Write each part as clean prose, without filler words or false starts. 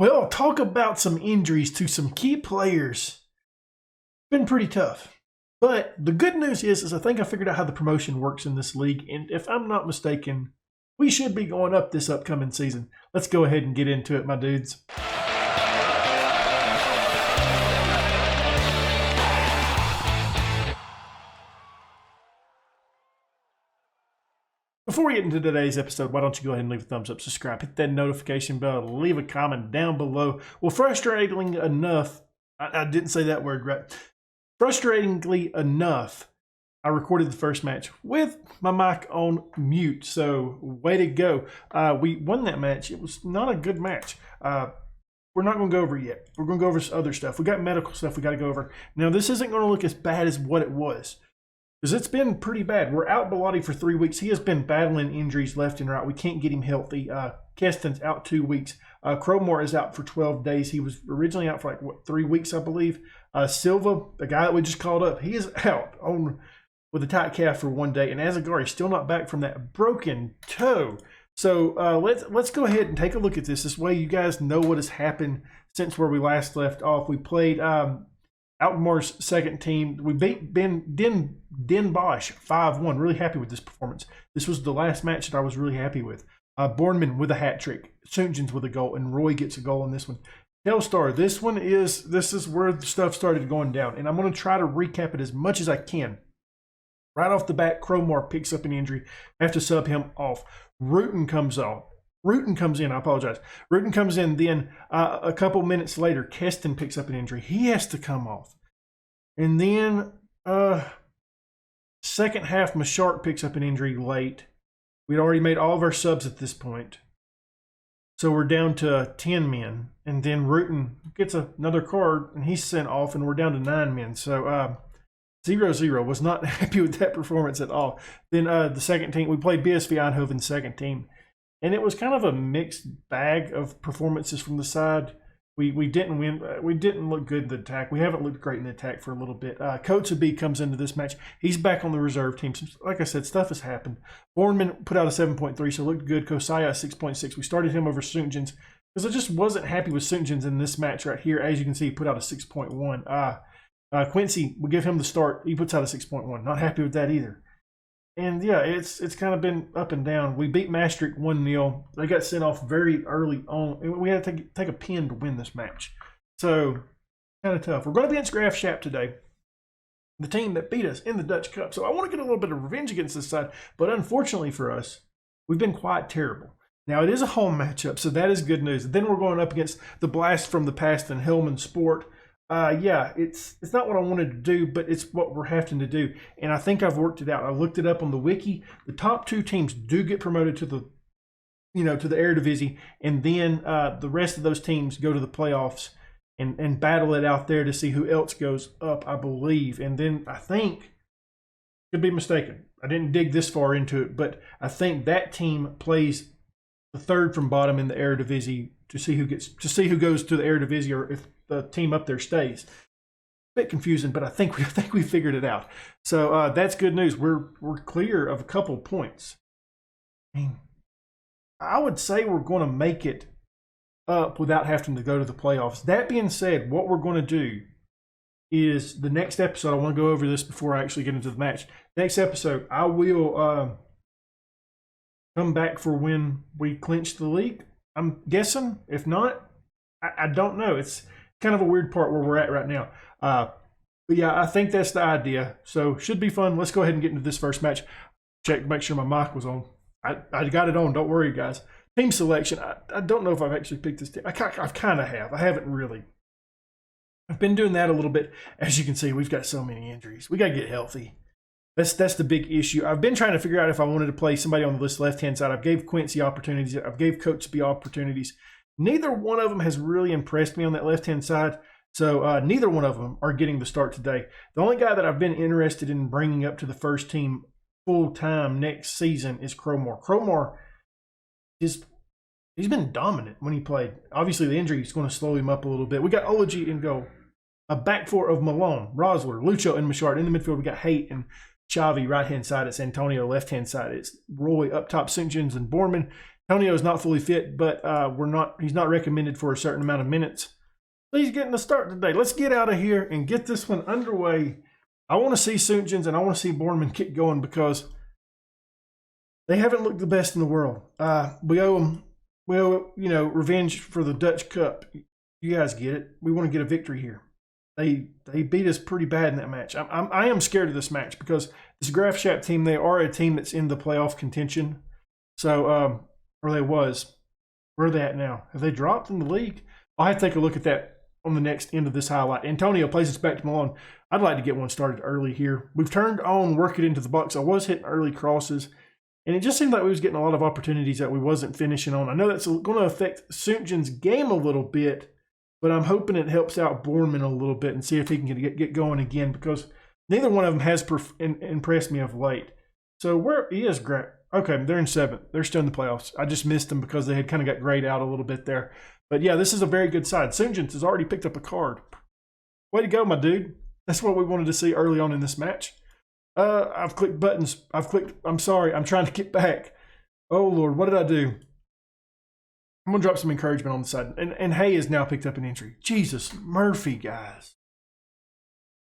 Well, talk about some injuries to some key players. Been pretty tough. But the good news is I think I figured out how the promotion works in this league. And if I'm not mistaken, we should be going up this upcoming season. Let's go ahead and get into it, my dudes. Before we get into today's episode, why don't you go ahead and leave a thumbs up, subscribe, hit that notification bell, leave a comment down below. Well, frustratingly enough, I didn't say that word right. Frustratingly enough, I recorded the first match with my mic on mute, so way to go. We won that match. It was not a good match. We're not going to go over it yet. We're going to go over some other stuff. We got medical stuff we got to go over. Now, this isn't going to look as bad as what it was, because it's been pretty bad. We're out Bellotti for 3 weeks. He has been battling injuries left and right. We can't get him healthy. Keston's out 2 weeks. Crowmore is out for 12 days. He was originally out for 3 weeks, I believe. Silva, the guy that we just called up, he is out with a tight calf for 1 day. And Azagari still not back from that broken toe. So let's go ahead and take a look at this. This way you guys know what has happened since where we last left off. We played Alkmaar's second team. We beat Den Bosch 5-1. Really happy with this performance. This was the last match that I was really happy with. Borneman with a hat trick, Soonjans with a goal, and Roy gets a goal in this one. Telstar, this is where the stuff started going down, and I'm going to try to recap it as much as I can. Right off the bat, Crowmore picks up an injury. I have to sub him off. Rutan comes off. Rutan comes in, I apologize. Rutan comes in, then a couple minutes later, Keston picks up an injury. He has to come off. And then second half, Mashark picks up an injury late. We'd already made all of our subs at this point. So we're down to 10 men. And then Rutan gets another card, and he's sent off, and we're down to 9 men. So 0-0. Was not happy with that performance at all. Then the second team, we played BSV Eindhoven's second team. And it was kind of a mixed bag of performances from the side. We didn't win. We didn't look good in the attack. We haven't looked great in the attack for a little bit. Kotzebue comes into this match. He's back on the reserve team. So, like I said, stuff has happened. Borneman put out a 7.3, so looked good. Kosaya 6.6. We started him over Soonjans because I just wasn't happy with Soonjans in this match right here. As you can see, he put out a 6.1. Quincy, we give him the start. He puts out a 6.1. Not happy with that either. And yeah, it's kind of been up and down. We beat Maastricht 1-0. They got sent off very early on. We had to take a pin to win this match. So, kind of tough. We're going to be against Graafschap today, the team that beat us in the Dutch Cup. So I want to get a little bit of revenge against this side. But unfortunately for us, we've been quite terrible. Now, it is a home matchup, so that is good news. Then we're going up against the blast from the past in Hellman Sport. Yeah, it's not what I wanted to do, but it's what we're having to do. And I think I've worked it out. I looked it up on the wiki. The top 2 teams do get promoted to the, to the Eredivisie, and then the rest of those teams go to the playoffs and battle it out there to see who else goes up, I believe. And then I think, could be mistaken, I didn't dig this far into it, but I think that team plays the third from bottom in the Eredivisie to see who goes to the Eredivisie, or if the team up there stays. A bit confusing, but I think we figured it out. So that's good news. We're clear of a couple points. I would say we're going to make it up without having to go to the playoffs. That being said, what we're going to do is the next episode. I want to go over this before I actually get into the match. Next episode, I will come back for when we clinch the league. I'm guessing. If not, I don't know. It's kind of a weird part where we're at right now. But yeah, I think that's the idea. So should be fun. Let's go ahead and get into this first match. Check, make sure my mic was on. I got it on. Don't worry, guys. Team selection. I don't know if I've actually picked this team. I kind of have. I haven't really. I've been doing that a little bit. As you can see, we've got so many injuries. We got to get healthy. That's the big issue. I've been trying to figure out if I wanted to play somebody on the list left-hand side. I've gave Quincy opportunities. I've gave Kotzebue opportunities. Neither one of them has really impressed me on that left-hand side. So neither one of them are getting the start today. The only guy that I've been interested in bringing up to the first team full-time next season is Crowmore. Crowmore, he's been dominant when he played. Obviously, the injury is going to slow him up a little bit. We got Ology in goal. A back four of Malone, Rosler, Lucho, and Machard. In the midfield, we got Haight and Chavi right-hand side. It's Antonio left-hand side. It's Roy up top, St. John's and Borman. Antonio's not fully fit, but he's not recommended for a certain amount of minutes. He's getting the start today. Let's get out of here and get this one underway. I want to see Soonjins and I want to see Borneman get going because they haven't looked the best in the world. We owe them, revenge for the Dutch Cup. You guys get it. We want to get a victory here. They beat us pretty bad in that match. I am scared of this match because this Graafschap team, they are a team that's in the playoff contention. So, or they was. Where are they at now? Have they dropped in the league? I'll have to take a look at that on the next end of this highlight. Antonio plays us back to Malone. I'd like to get one started early here. We've turned on work it into the box. I was hitting early crosses, and it just seemed like we was getting a lot of opportunities that we wasn't finishing on. I know that's going to affect Soonjin's game a little bit, but I'm hoping it helps out Borneman a little bit and see if he can get going again because neither one of them has impressed me of late. So where he is, okay, they're in 7th. They're still in the playoffs. I just missed them because they had kind of got grayed out a little bit there. But yeah, this is a very good side. Soonjins has already picked up a card. Way to go, my dude. That's what we wanted to see early on in this match. I've clicked buttons. I'm sorry. I'm trying to get back. Oh, Lord. What did I do? I'm going to drop some encouragement on the side. And Hay has now picked up an entry. Jesus, Murphy, guys.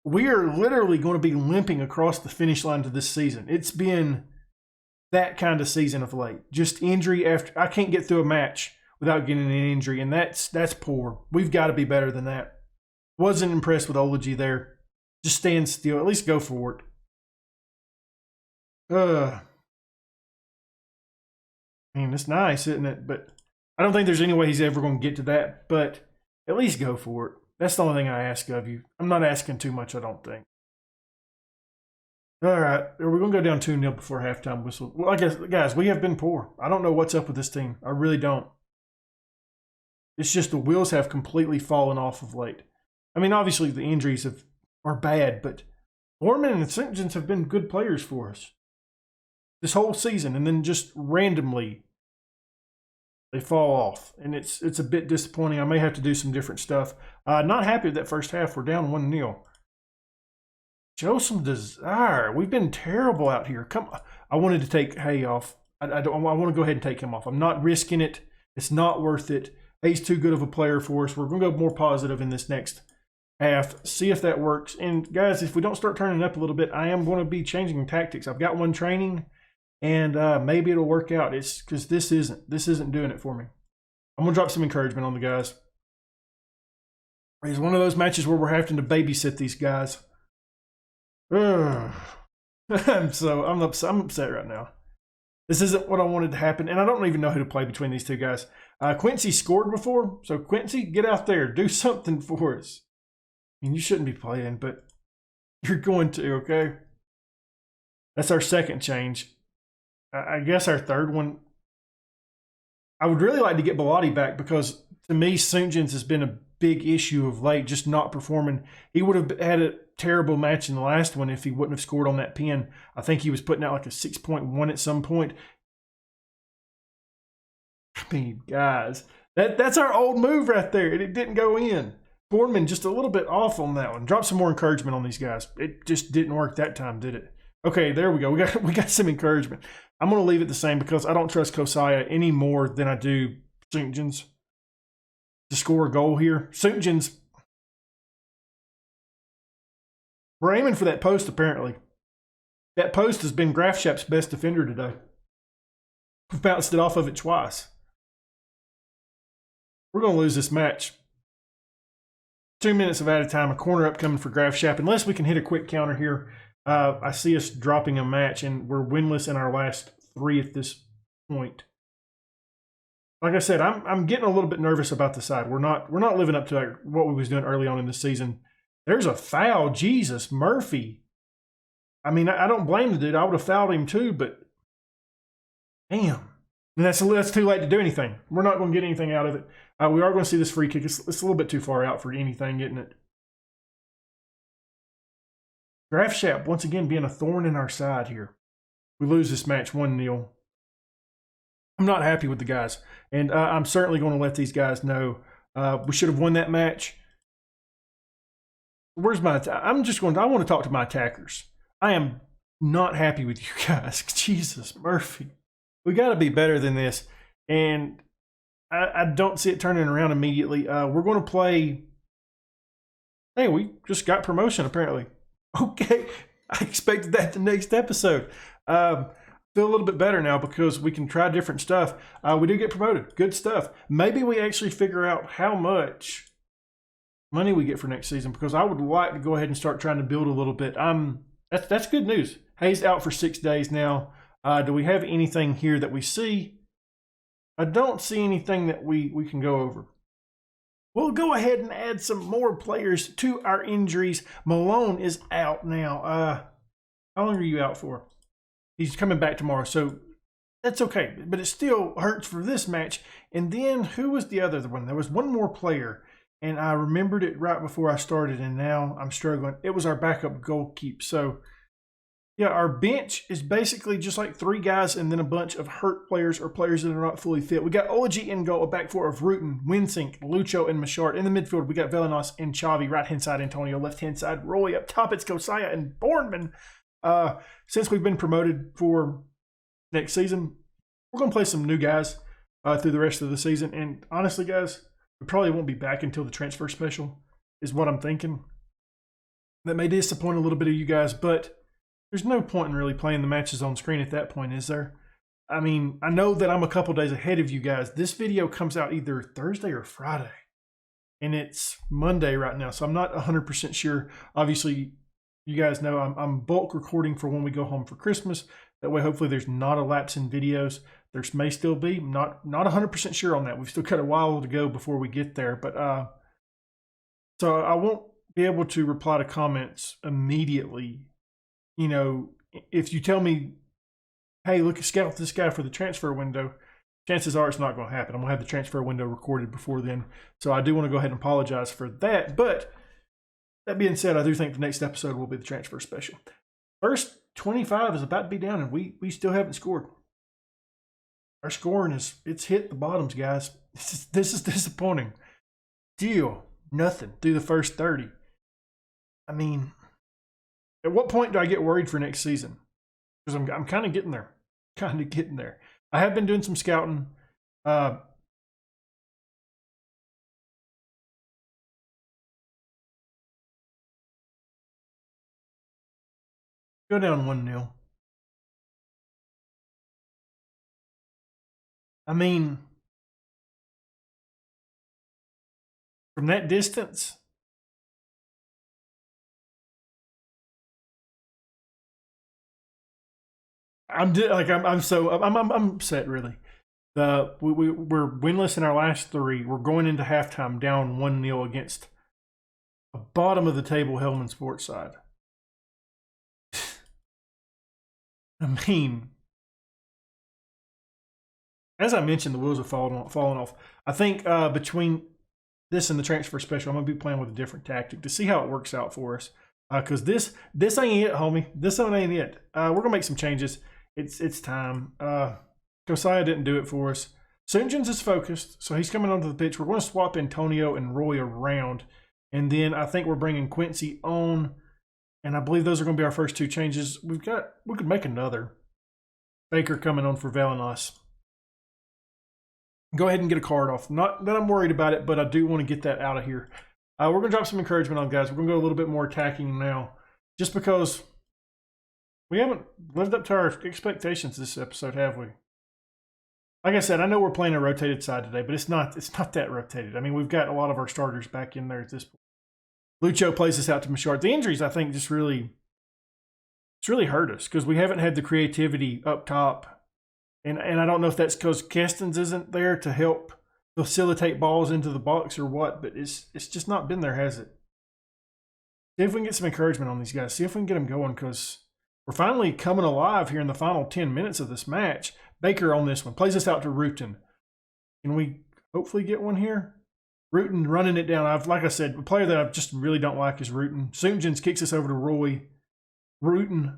We are literally going to be limping across the finish line to this season. It's been that kind of season of late. Just injury after. I can't get through a match without getting an injury, and that's poor. We've got to be better than that. Wasn't impressed with Ology there. Just stand still. At least go for it. Man, it's nice, isn't it? But I don't think there's any way he's ever going to get to that, but at least go for it. That's the only thing I ask of you. I'm not asking too much, I don't think. All right, we're going to go down 2-0 before halftime whistle. Well, I guess, guys, we have been poor. I don't know what's up with this team. I really don't. It's just the wheels have completely fallen off of late. I mean, obviously the injuries are bad, but Borneman and Soonjins have been good players for us this whole season, and then just randomly they fall off, and it's a bit disappointing. I may have to do some different stuff. Not happy with that first half. We're down 1-0. Show some desire. We've been terrible out here. Come on. I wanted to take Hay off. I want to go ahead and take him off. I'm not risking it. It's not worth it. Hay's too good of a player for us. We're going to go more positive in this next half. See if that works. And guys, if we don't start turning up a little bit, I am going to be changing tactics. I've got one training, and maybe it'll work out. It's because this isn't doing it for me. I'm going to drop some encouragement on the guys. It's one of those matches where we're having to babysit these guys. I'm upset right now. This isn't what I wanted to happen, and I don't even know who to play between these two guys. Quincy scored before, so Quincy, get out there. Do something for us. I mean, you shouldn't be playing, but you're going to, okay? That's our second change. I guess our third one. I would really like to get Bilotti back because, to me, Soonjins has been a big issue of late, just not performing. He would have had a terrible match in the last one if he wouldn't have scored on that pin. I think he was putting out like a 6.1 at some point. I mean, guys, that's our old move right there, and it didn't go in. Borneman just a little bit off on that one. Drop some more encouragement on these guys. It just didn't work that time, did it? Okay, there we go. We got some encouragement. I'm going to leave it the same because I don't trust Kosaya any more than I do Soonjins to score a goal here. Soonjins, we're aiming for that post, apparently. That post has been Graafschap's best defender today. We've bounced it off of it twice. We're going to lose this match. 2 minutes of added time, a corner upcoming for Graafschap. Unless we can hit a quick counter here, I see us dropping a match, and we're winless in our last 3 at this point. Like I said, I'm getting a little bit nervous about the side. We're not living up to what we was doing early on in the season. There's a foul. Jesus, Murphy. I mean, I don't blame the dude. I would have fouled him too, but damn. And that's too late to do anything. We're not going to get anything out of it. We are going to see this free kick. It's a little bit too far out for anything, isn't it? Graafschap, once again, being a thorn in our side here. We lose this match 1-0. I'm not happy with the guys. And I'm certainly going to let these guys know we should have won that match. Where's my... I want to talk to my attackers. I am not happy with you guys. Jesus, Murphy. We got to be better than this. And I don't see it turning around immediately. We're going to play. Hey, we just got promotion apparently. Okay, I expected that the next episode. Feel a little bit better now because we can try different stuff. We do get promoted. Good stuff. Maybe we actually figure out how much money we get for next season, because I would like to go ahead and start trying to build a little bit. That's good news. Hayes out for 6 days now. Do we have anything here that we see? I don't see anything that we can go over. We'll go ahead and add some more players to our injuries. Malone is out now. How long are you out for? He's coming back tomorrow, so that's okay. But it still hurts for this match. And then who was the other one? There was one more player, and I remembered it right before I started, and now I'm struggling. It was our backup goalkeeper. So, yeah, our bench is basically just like 3 guys and then a bunch of hurt players or players that are not fully fit. We got Olaji in goal, a back four of Rutten, Winsink, Lucho, and Machard. In the midfield, we got Velenos and Xavi. Right-hand side, Antonio. Left-hand side, Roy. Up top, it's Gosaya and Bournemouth. Since we've been promoted for next season, we're going to play some new guys through the rest of the season. And honestly, guys, we probably won't be back until the transfer special is what I'm thinking. That may disappoint a little bit of you guys, but there's no point in really playing the matches on screen at that point, is there? I mean, I know that I'm a couple days ahead of you guys. This video comes out either Thursday or Friday, and it's Monday right now, so I'm not 100% sure. Obviously, you guys know I'm bulk recording for when we go home for Christmas. That way, hopefully, there's not a lapse in videos. There may still be. Not 100% sure on that. We've still got a while to go before we get there. But so I won't be able to reply to comments immediately. You know, if you tell me, hey, look, scout this guy for the transfer window, chances are it's not going to happen. I'm going to have the transfer window recorded before then. So I do want to go ahead and apologize for that. But that being said, I do think the next episode will be the transfer special. First 25 is about to be down, and we still haven't scored. Our scoring it's hit the bottoms, guys. This is disappointing. Still nothing through the first 30. I mean, at what point do I get worried for next season? Because I'm kind of getting there. I have been doing some scouting. Go down 1-0. I mean, from that distance, I'm upset really. We're winless in our last 3. We're going into halftime down 1-0 against a bottom of the table Hellman Sports side. I mean, as I mentioned, the wheels have fallen off. I think between this and the transfer special, I'm going to be playing with a different tactic to see how it works out for us. Because this ain't it, homie. This one ain't it. We're going to make some changes. It's time. Josiah didn't do it for us. Sunjin's is focused, so he's coming onto the pitch. We're going to swap Antonio and Roy around. And then I think we're bringing Quincy on. And I believe those are going to be our first 2 changes. We could make another. Baker coming on for Velenos. Go ahead and get a card off. Not that I'm worried about it, but I do want to get that out of here. We're going to drop some encouragement on guys. We're going to go a little bit more attacking now. Just because we haven't lived up to our expectations this episode, have we? Like I said, I know we're playing a rotated side today, but it's not that rotated. I mean, we've got a lot of our starters back in there at this point. Lucho plays us out to Machard. The injuries, I think, it's really hurt us because we haven't had the creativity up top. And I don't know if that's because Kestens isn't there to help facilitate balls into the box or what, but it's just not been there, has it? See if we can get some encouragement on these guys. See if we can get them going, because we're finally coming alive here in the final 10 minutes of this match. Baker on this one. Plays us out to Rutten. Can we hopefully get one here? Rutten running it down. Like I said, a player that I just really don't like is Rutten. Sunjins kicks us over to Roy. Rutten.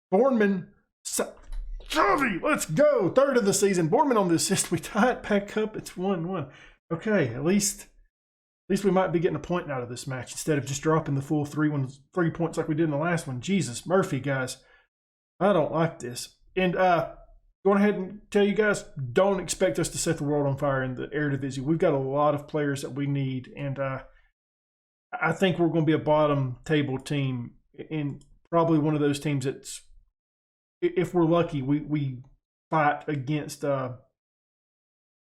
Bournemouth. Xavi, let's go. 3rd of the season. Bournemouth on the assist. We tie it back up. It's 1-1. Okay, at least we might be getting a point out of this match instead of just dropping the full 3 points like we did in the last one. Jesus, Murphy, guys. I don't like this. And going ahead and tell you guys, don't expect us to set the world on fire in the Eredivisie. We've got a lot of players that we need, and I think we're going to be a bottom table team, and probably one of those teams that's, if we're lucky, we fight against.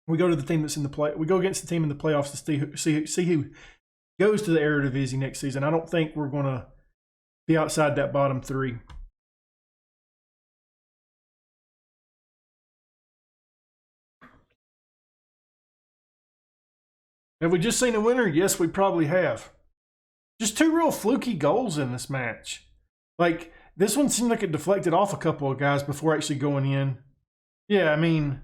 We go to the team that's in the play. We go against the team in the playoffs to see who goes to the Eredivisie next season. I don't think we're going to be outside that bottom three. Have we just seen a winner? Yes, we probably have. Just two real fluky goals in this match. Like, this one seemed like it deflected off a couple of guys before actually going in. Yeah, I mean,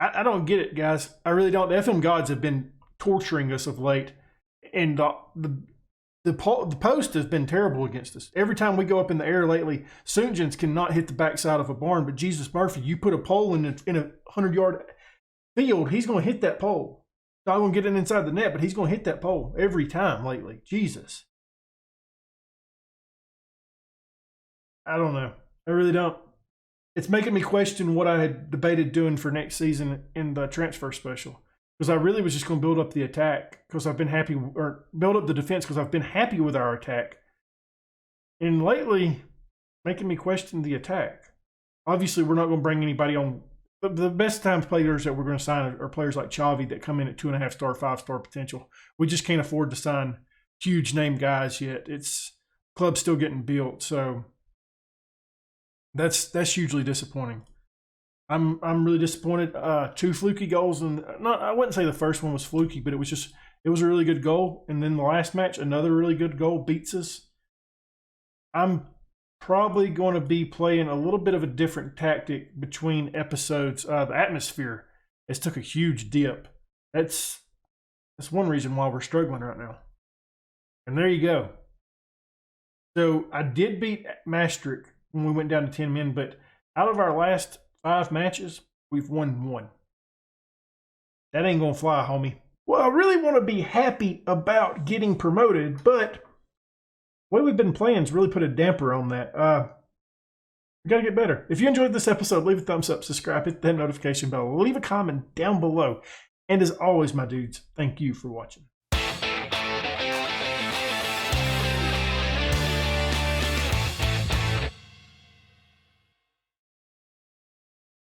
I don't get it, guys. I really don't. The FM gods have been torturing us of late. And the post has been terrible against us. Every time we go up in the air lately, Soonjans cannot hit the backside of a barn. But Jesus Murphy, you put a pole in a 100-yard field, he's going to hit that pole. Not going to get it inside the net, but he's going to hit that pole every time lately. Jesus. I don't know. I really don't. It's making me question what I had debated doing for next season in the transfer special. Because I really was just going to build up the attack because I've been happy, or build up the defense because I've been happy with our attack. And lately, making me question the attack. Obviously, we're not going to bring anybody on. The best time players that we're going to sign are players like Xavi that come in at 2.5-star, 5-star potential. We just can't afford to sign huge name guys yet. Club's still getting built, so that's hugely disappointing. I'm really disappointed. Two fluky goals, and I wouldn't say the first one was fluky, but it was a really good goal. And then the last match, another really good goal beats us. I'm probably going to be playing a little bit of a different tactic between episodes. The atmosphere has took a huge dip. That's one reason why we're struggling right now. And there you go. So I did beat Maastricht when we went down to 10 men, but out of our last 5 matches, we've won 1. That ain't gonna fly, homie. Well, I really want to be happy about getting promoted, but the way we've been playing's really put a damper on that. We gotta get better. If you enjoyed this episode, leave a thumbs up, subscribe, hit that notification bell, leave a comment down below. And as always, my dudes, thank you for watching.